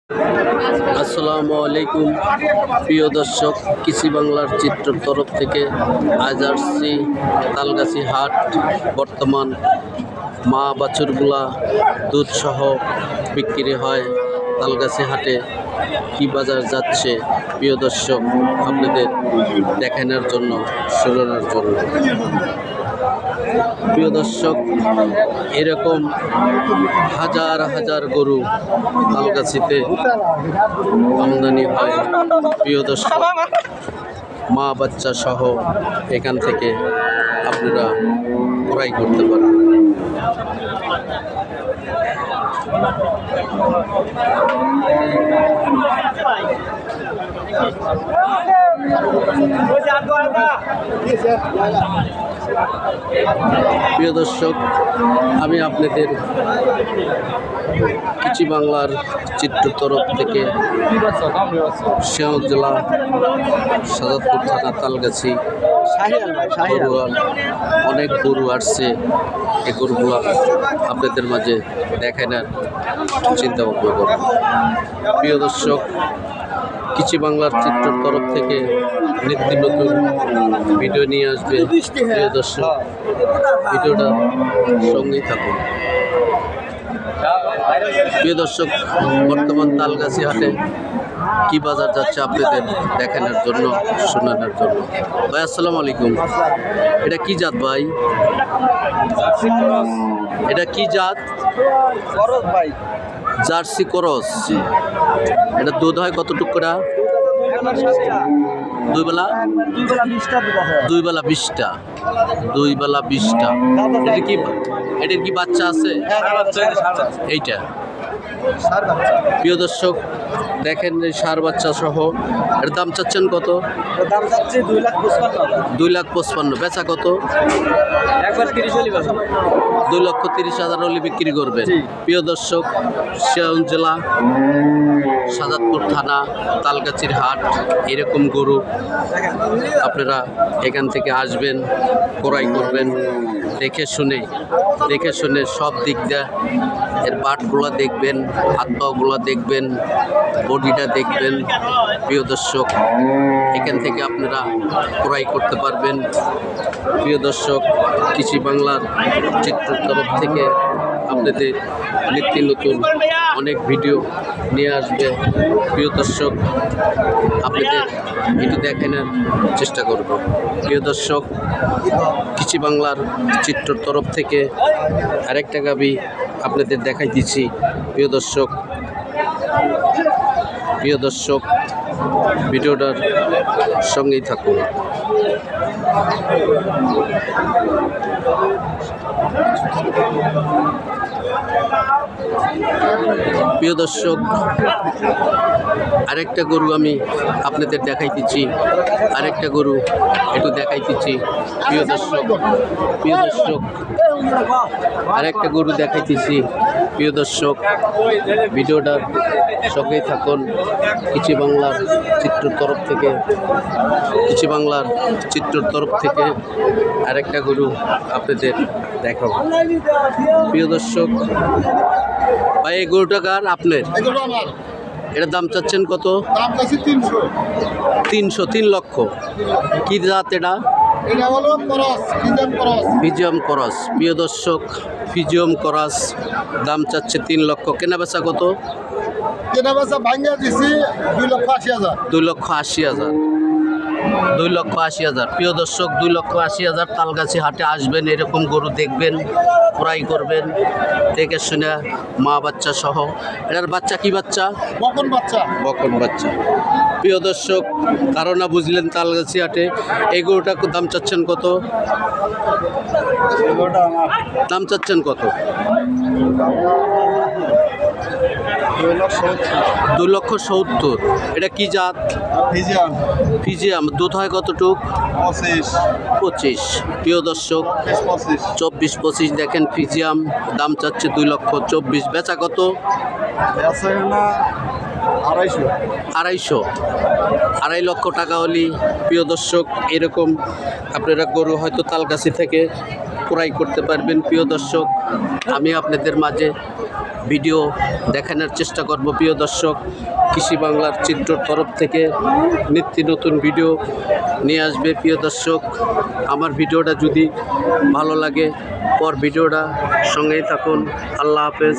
আসসালামু আলাইকুম প্রিয় দর্শক, কৃষি বাংলার চিত্রর তরফ থেকে আজ আসছি তালগাছি হাট। বর্তমান মা বাছুরগুলা দুধ সহ বিক্রি হয় তালগাছি হাটে। কি বাজার যাচ্ছে প্রিয় দর্শক আপনাদের দেখানোর জন্য, শোনানোর জন্য। প্রিয় দর্শক, এরকম হাজার হাজার গরু তালগাছিতে আমদানি হয়। প্রিয় দর্শক, মা বাচ্চা সহ এখান থেকে আপনারা ক্রয় করতে পারেন। প্রিয় দর্শক, আমি আপনাদের কৃষি বাংলার চিত্র তরফ থেকে সিংহ জেলা সাজাদপুর থানা তালগাছি অনেক গরু আসছে। এই গরুগুলো আপনাদের মাঝে দেখানোর চিন্তা ভাবনা করব। প্রিয় দর্শক, কৃষি বাংলার চিত্রের তরফ থেকে নিত্য নতুন ভিডিও নিয়ে আসবে। প্রিয় দর্শক, ভিডিওটা সঙ্গেই থাকুন। প্রিয় দর্শক, বর্তমান তালগাছি হাটে কি বাজার যাচ্ছে আপনাদের দেখানোর জন্য, শোনানোর জন্য। ভাই আসসালামু আলাইকুম। এটা কি জাত ভাই? এটা কি জাত? ভাই জার্সি ক্রস। এটা দুধ হয় কতটুকু করে? দুই বেলা 20টা। এটার কি বাচ্চা আছে? এইটা। প্রিয় দর্শক, দেখেন এই ষাঁড় বাচ্চা সহ। এর দাম চাচ্ছেন কত? দাম চাচ্ছে 2,55,000। বেচা কত? 2,30,000 হলে বিক্রি করবেন। প্রিয় দর্শক, সিরাজ জেলা সাজাদপুর থানা তালগাছির হাট। এরকম গরু আপনারা এখান থেকে আসবেন, ক্রয় করবেন। দেখে শুনে সব দিক দিয়ে এর বাটগুলো দেখবেন, হাত পাগুলো দেখবেন, বডিটা দেখবেন। প্রিয় দর্শক, এখান থেকে আপনারা ক্রয় করতে পারবেন। প্রিয় দর্শক, কৃষি বাংলার চিত্রের তরফ থেকে আপনাদের নিত্য নতুন অনেক ভিডিও নিয়ে আসবে। প্রিয় দর্শক, আপনাদের এটি দেখানোর চেষ্টা করব। প্রিয় দর্শক, কৃষি বাংলার চিত্রের তরফ থেকে আরেকটা গাভী আপনাদের দেখাই দিচ্ছি। প্রিয় দর্শক, ভিডিওটার সঙ্গেই থাকুন। প্রিয় দর্শক, আরেকটা গরু আমি আপনাদের দেখাইতেছি। প্রিয় দর্শক, আরেকটা গরু দেখাইতেছি। প্রিয় দর্শক, ভিডিওটার সঙ্গেই থাকুন। কৃষি বাংলার চিত্রের তরফ থেকে আরেকটা গরু আপনাদের দেখাবো। প্রিয় দর্শক ভাই, এই গরুটা কার? আপনার? এটার দাম চাচ্ছেন কত? 3 লক্ষ। কি জাত এটা? ফিজিয়াম ক্রস। প্রিয় দর্শক, ফিজিয়াম ক্রস, দাম চাচ্ছে 3 লক্ষ। কেনা বেচা কত? কেনা বেচা ভাঙ্গা দিছি 2,80,000। 2,80,000। প্রিয় দর্শক, 2,80,000 তালগাছি হাটে আসবেন, এরকম গরু দেখবেন, ক্রয় করবেন। দেখে শুনে মা বাচ্চা সহ। এটার বাচ্চা কি বাচ্চা? বকন বাচ্চা। প্রিয় দর্শক, ধারণা বুঝলেন তালগাছি হাটে। এই গরুটার দাম চাচ্ছেন কত? 2,70,000। এটা কি জাত? ফিজিয়াম। দুধ হয় কতটুক? 25। প্রিয় দর্শক, 24-25 দেখেন ফিজিয়াম। দাম চাচ্ছে 2,24,000। বেচা কত? 2.5 লক্ষ টাকা হলে প্রিয় দর্শক এরকম আপনারা গরু হয়তো তালগাছি থেকে ক্রয় করতে পারবেন। প্রিয় দর্শক, আমি আপনাদের মাঝে ভিডিও দেখানোর চেষ্টা করব প্রিয় দর্শক। কৃষি বাংলার চিত্রর তরফ থেকে নিত্য নতুন ভিডিও নিয়ে আসবে প্রিয় দর্শক। আমার ভিডিওটা যদি ভালো লাগে ভিডিওটা সঙ্গেই থাকুন। আল্লাহ হাফেজ।